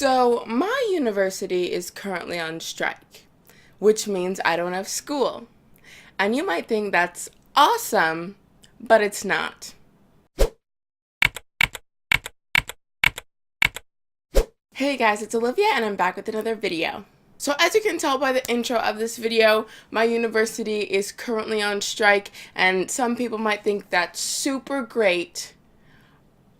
So, my university is currently on strike, which means I don't have school. And you might think that's awesome, but it's not. Hey guys, it's Olivia and I'm back with another video. So as you can tell by the intro of this video, my university is currently on strike and some people might think that's super great.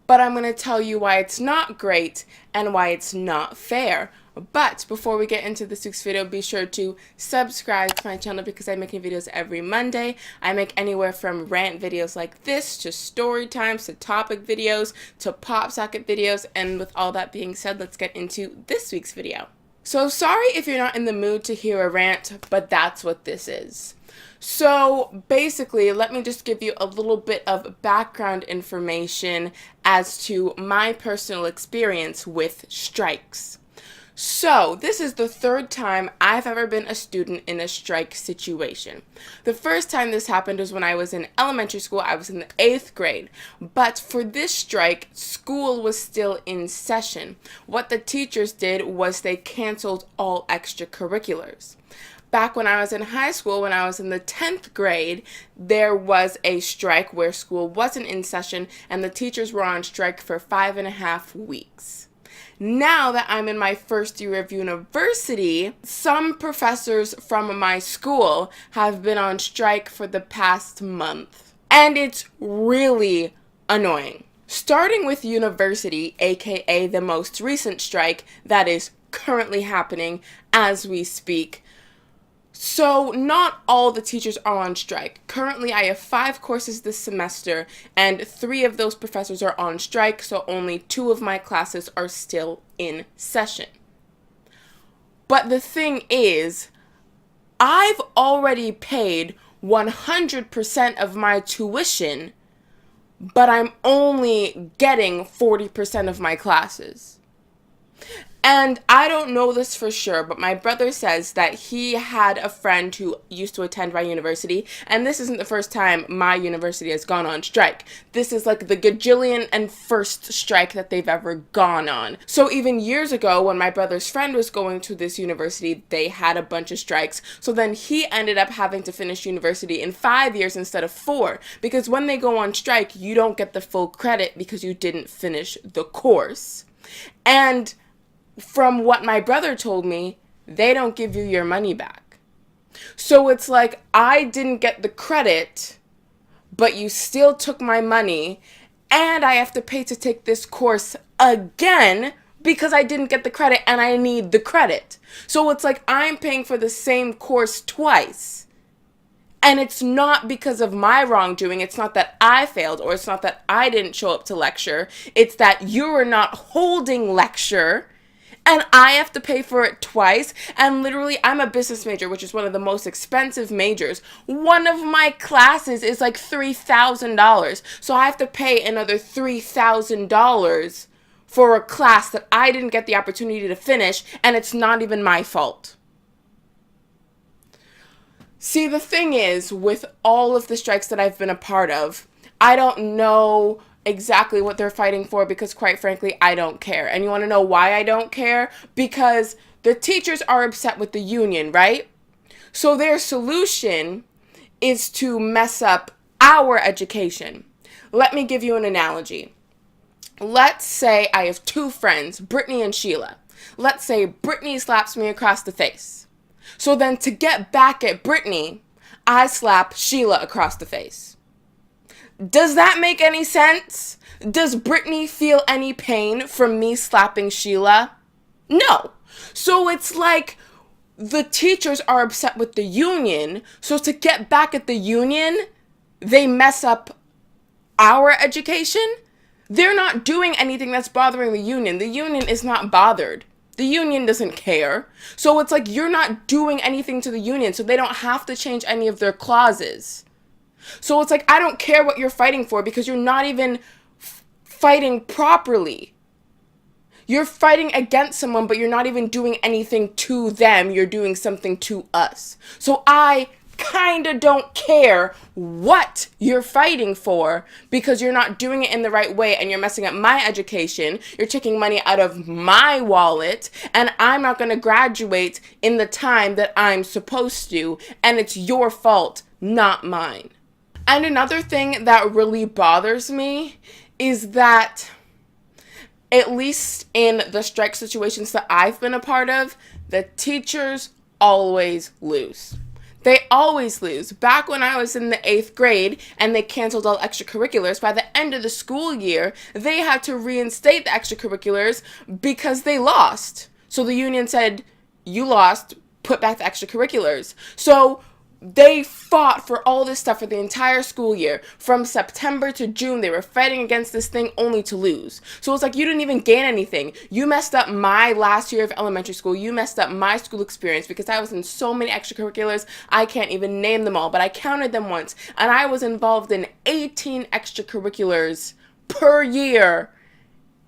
But I'm going to tell you why it's not great and why it's not fair. But before we get into this week's video, be sure to subscribe to my channel because I make new videos every Monday. I make anywhere from rant videos like this to story times to topic videos to pop socket videos. And with all that being said, let's get into this week's video. So sorry if you're not in the mood to hear a rant, but that's what this is. So basically, let me just give you a little bit of background information as to my personal experience with strikes. So this is the third time I've ever been a student in a strike situation. The first time this happened was when I was in elementary school. I was in the 8th grade. But for this strike, school was still in session. What the teachers did was they canceled all extracurriculars. Back when I was in high school, when I was in the 10th grade, there was a strike where school wasn't in session and the teachers were on strike for 5.5 weeks. Now that I'm in my first year of university, some professors from my school have been on strike for the past month. And it's really annoying. Starting with university, aka the most recent strike that is currently happening as we speak. So not all the teachers are on strike. Currently, I have 5 courses this semester, and 3 of those professors are on strike, so only 2 of my classes are still in session. But the thing is, I've already paid 100% of my tuition, but I'm only getting 40% of my classes. And I don't know this for sure, but my brother says that he had a friend who used to attend my university, and this isn't the first time my university has gone on strike. This is like the gajillion and first strike that they've ever gone on. So even years ago, when my brother's friend was going to this university, they had a bunch of strikes. So then he ended up having to finish university in 5 years instead of 4, because when they go on strike, you don't get the full credit because you didn't finish the course. And from what my brother told me, they don't give you your money back. So it's like, I didn't get the credit, but you still took my money, and I have to pay to take this course again because I didn't get the credit and I need the credit. So it's like I'm paying for the same course twice. And it's not because of my wrongdoing. It's not that I failed, or it's not that I didn't show up to lecture. It's that you are not holding lecture, and I have to pay for it twice. And literally, I'm a business major, which is one of the most expensive majors. One of my classes is like $3,000. So I have to pay another $3,000 for a class that I didn't get the opportunity to finish, and it's not even my fault. See, the thing is, with all of the strikes that I've been a part of, I don't know exactly what they're fighting for because, quite frankly, I don't care. And you want to know why I don't care? Because the teachers are upset with the union, right? So their solution is to mess up our education. Let me give you an analogy. Let's say I have 2 friends, Brittany and Sheila. Let's say Brittany slaps me across the face. So then to get back at Brittany, I slap Sheila across the face. Does that make any sense? Does Brittany feel any pain from me slapping Sheila? No. So it's like the teachers are upset with the union, so to get back at the union, they mess up our education? They're not doing anything that's bothering the union. The union is not bothered. The union doesn't care. So it's like you're not doing anything to the union, so they don't have to change any of their clauses. So it's like, I don't care what you're fighting for because you're not even fighting properly. You're fighting against someone, but you're not even doing anything to them. You're doing something to us. So I kinda don't care what you're fighting for because you're not doing it in the right way and you're messing up my education. You're taking money out of my wallet and I'm not going to graduate in the time that I'm supposed to, and it's your fault, not mine. And another thing that really bothers me is that, at least in the strike situations that I've been a part of, the teachers always lose. They always lose. Back when I was in the 8th grade and they canceled all extracurriculars, by the end of the school year, they had to reinstate the extracurriculars because they lost. So the union said, you lost, put back the extracurriculars. So they fought for all this stuff for the entire school year. From September to June, they were fighting against this thing only to lose. So it's like, you didn't even gain anything. You messed up my last year of elementary school. You messed up my school experience because I was in so many extracurriculars, I can't even name them all, but I counted them once. And I was involved in 18 extracurriculars per year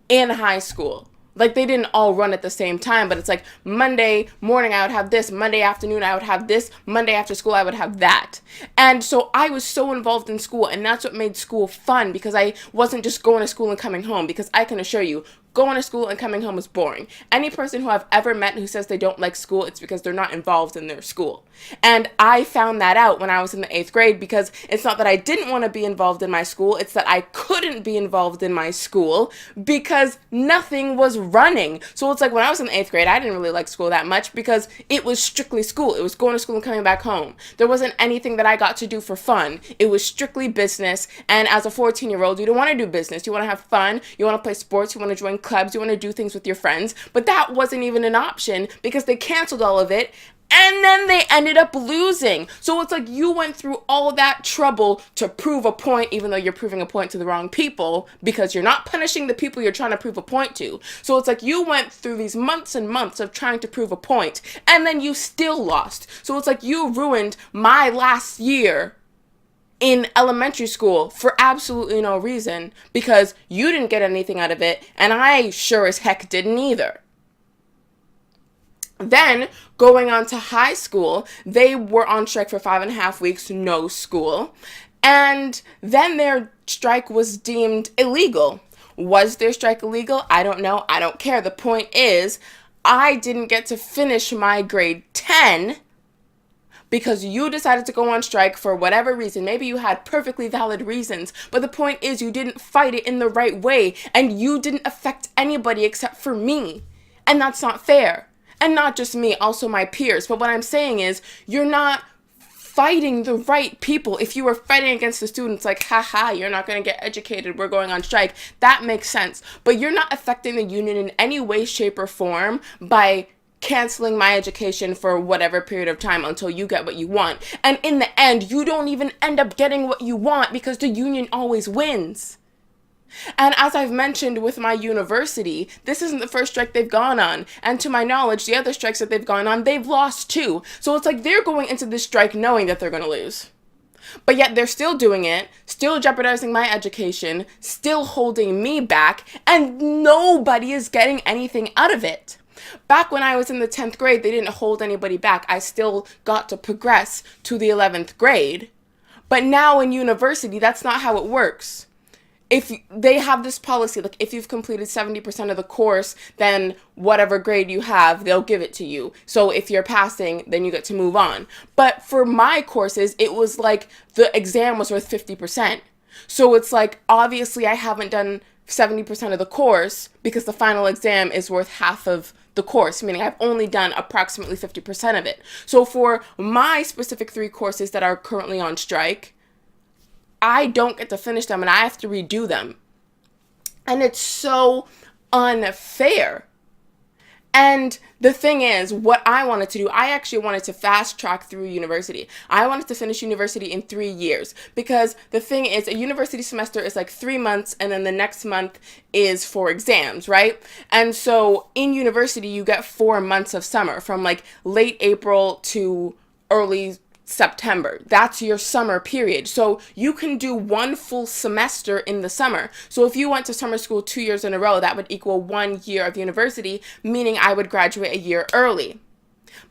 in high school. Like, they didn't all run at the same time, but it's like Monday morning I would have this, Monday afternoon I would have this, Monday after school I would have that. And so I was so involved in school, and that's what made school fun, because I wasn't just going to school and coming home, because I can assure you, going to school and coming home is boring. Any person who I've ever met who says they don't like school, it's because they're not involved in their school. And I found that out when I was in the 8th grade, because it's not that I didn't want to be involved in my school, it's that I couldn't be involved in my school because nothing was running. So it's like, when I was in the 8th grade, I didn't really like school that much because it was strictly school. It was going to school and coming back home. There wasn't anything that I got to do for fun. It was strictly business. And as a 14-year-old, you don't want to do business. You want to have fun. You want to play sports. You want to join clubs. You want to do things with your friends. But that wasn't even an option because they canceled all of it. And then they ended up losing. So it's like, you went through all that trouble to prove a point, even though you're proving a point to the wrong people, because you're not punishing the people you're trying to prove a point to. So it's like, you went through these months and months of trying to prove a point, and then you still lost. So it's like, you ruined my last year in elementary school for absolutely no reason, because you didn't get anything out of it, and I sure as heck didn't either. Then, going on to high school, they were on strike for 5.5 weeks, no school. And then their strike was deemed illegal. Was their strike illegal? I don't know. I don't care. The point is, I didn't get to finish my grade 10 because you decided to go on strike for whatever reason. Maybe you had perfectly valid reasons, but the point is, you didn't fight it in the right way, and you didn't affect anybody except for me. And that's not fair. And not just me, also my peers. But what I'm saying is, you're not fighting the right people. If you were fighting against the students, like, haha, you're not going to get educated, we're going on strike, that makes sense. But you're not affecting the union in any way, shape, or form by canceling my education for whatever period of time until you get what you want. And in the end, you don't even end up getting what you want because the union always wins. And as I've mentioned with my university, this isn't the first strike they've gone on. And to my knowledge, the other strikes that they've gone on, they've lost too. So it's like, they're going into this strike knowing that they're going to lose. But yet they're still doing it, still jeopardizing my education, still holding me back, and nobody is getting anything out of it. Back when I was in the 10th grade, they didn't hold anybody back. I still got to progress to the 11th grade. But now in university, that's not how it works. If they have this policy, like, if you've completed 70% of the course, then whatever grade you have, they'll give it to you. So if you're passing, then you get to move on. But for my courses, it was like the exam was worth 50%. So it's like, obviously I haven't done 70% of the course because the final exam is worth half of the course, meaning I've only done approximately 50% of it. So for my specific 3 courses that are currently on strike, I don't get to finish them and I have to redo them. And it's so unfair. And the thing is, what I wanted to do, I actually wanted to fast track through university. I wanted to finish university in 3 years, because the thing is, a university semester is like 3 months, and then the next month is for exams, right? And so in university, you get 4 months of summer, from like late April to early September. That's your summer period. So you can do 1 full semester in the summer. So if you went to summer school 2 years in a row, that would equal 1 year of university, meaning I would graduate a year early.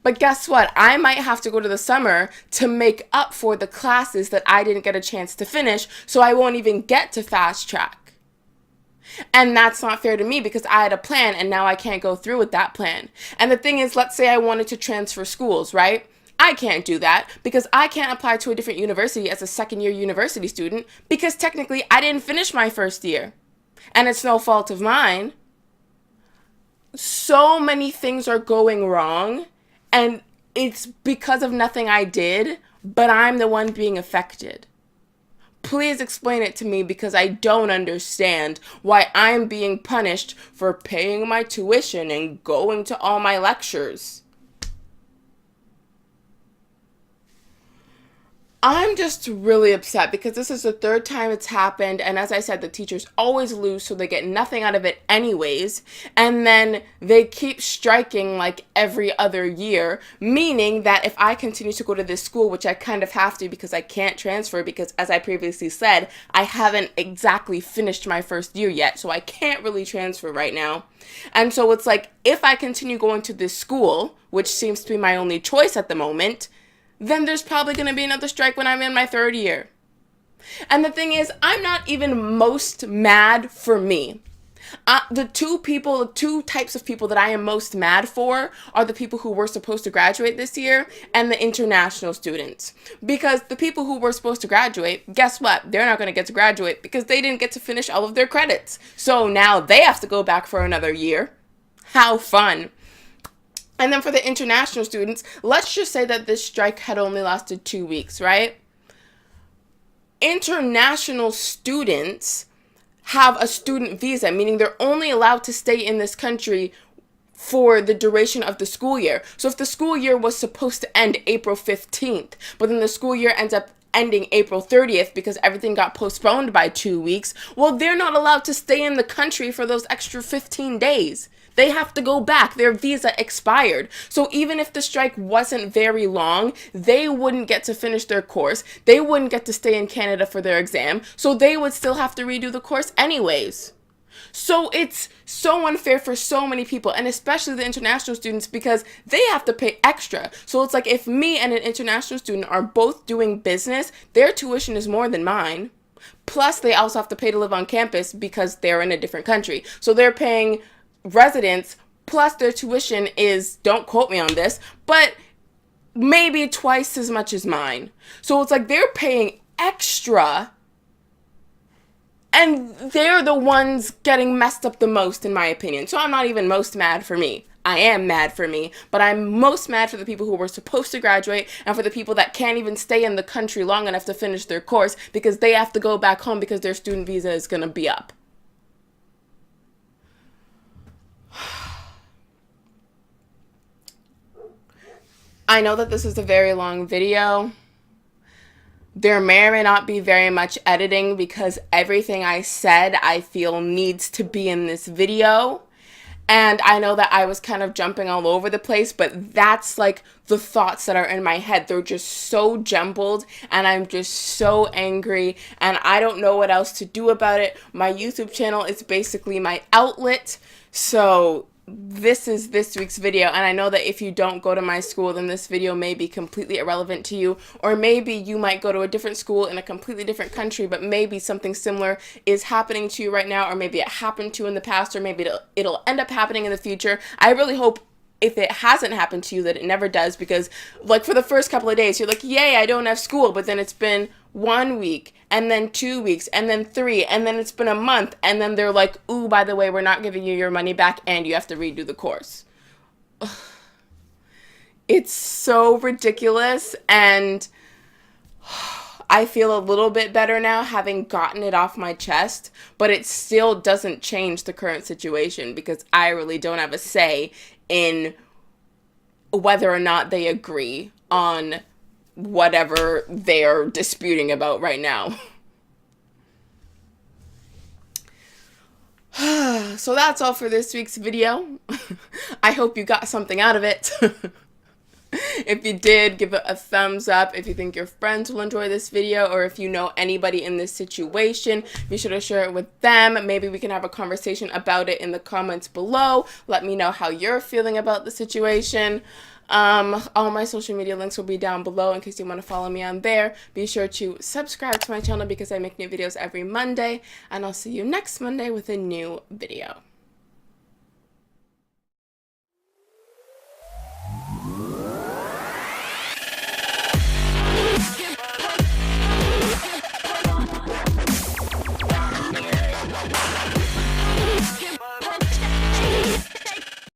But guess what? I might have to go to the summer to make up for the classes that I didn't get a chance to finish, so I won't even get to fast track. And that's not fair to me because I had a plan and now I can't go through with that plan. And the thing is, let's say I wanted to transfer schools, right? I can't do that because I can't apply to a different university as a second-year university student because technically I didn't finish my first year. And it's no fault of mine. So many things are going wrong, and it's because of nothing I did, but I'm the one being affected. Please explain it to me because I don't understand why I'm being punished for paying my tuition and going to all my lectures. I'm just really upset because this is the third time it's happened, and as I said, the teachers always lose, so they get nothing out of it anyways, and then they keep striking like every other year, meaning that if I continue to go to this school, which I kind of have to because I can't transfer because, as I previously said, I haven't exactly finished my first year yet, so I can't really transfer right now. And so it's like, if I continue going to this school, which seems to be my only choice at the moment, then there's probably going to be another strike when I'm in my third year. And the thing is, I'm not even most mad for me. The two types of people that I am most mad for are the people who were supposed to graduate this year and the international students. Because the people who were supposed to graduate, guess what? They're not going to get to graduate because they didn't get to finish all of their credits. So now they have to go back for another year. How fun. And then for the international students, let's just say that this strike had only lasted 2 weeks, right? International students have a student visa, meaning they're only allowed to stay in this country for the duration of the school year. So if the school year was supposed to end April 15th, but then the school year ends up ending April 30th because everything got postponed by 2 weeks, well, they're not allowed to stay in the country for those extra 15 days. They have to go back. Their visa expired. So even if the strike wasn't very long, they wouldn't get to finish their course. They wouldn't get to stay in Canada for their exam. So they would still have to redo the course anyways. So it's so unfair for so many people, and especially the international students, because they have to pay extra. So it's like if me and an international student are both doing business, their tuition is more than mine. Plus, they also have to pay to live on campus because they're in a different country. So they're paying residents, plus their tuition is, don't quote me on this, but maybe twice as much as mine. So it's like they're paying extra, and they're the ones getting messed up the most, in my opinion. So I'm not even most mad for me. I am mad for me, but I'm most mad for the people who were supposed to graduate and for the people that can't even stay in the country long enough to finish their course because they have to go back home because their student visa is going to be up. I know that this is a very long video. There may or may not be very much editing because everything I said I feel needs to be in this video. And I know that I was kind of jumping all over the place, but that's like the thoughts that are in my head. They're just so jumbled and I'm just so angry and I don't know what else to do about it. My YouTube channel is basically my outlet. So this is this week's video, and I know that if you don't go to my school, then this video may be completely irrelevant to you, or maybe you might go to a different school in a completely different country, but maybe something similar is happening to you right now, or maybe it happened to you in the past, or maybe it'll end up happening in the future. I really hope, if it hasn't happened to you, that it never does, because like for the first couple of days you're like, yay, I don't have school, but then it's been 1 week and then 2 weeks and then 3 and then it's been a month and then they're like, ooh, by the way, we're not giving you your money back and you have to redo the course. It's so ridiculous, and I feel a little bit better now having gotten it off my chest, but it still doesn't change the current situation because I really don't have a say in whether or not they agree on whatever they're disputing about right now. So that's all for this week's video. I hope you got something out of it. If you did, give it a thumbs up. If you think your friends will enjoy this video, or if you know anybody in this situation, be sure to share it with them. Maybe we can have a conversation about it in the comments below. Let me know how you're feeling about the situation. All my social media links will be down below in case you want to follow me on there. Be sure to subscribe to my channel because I make new videos every Monday, and I'll see you next Monday with a new video.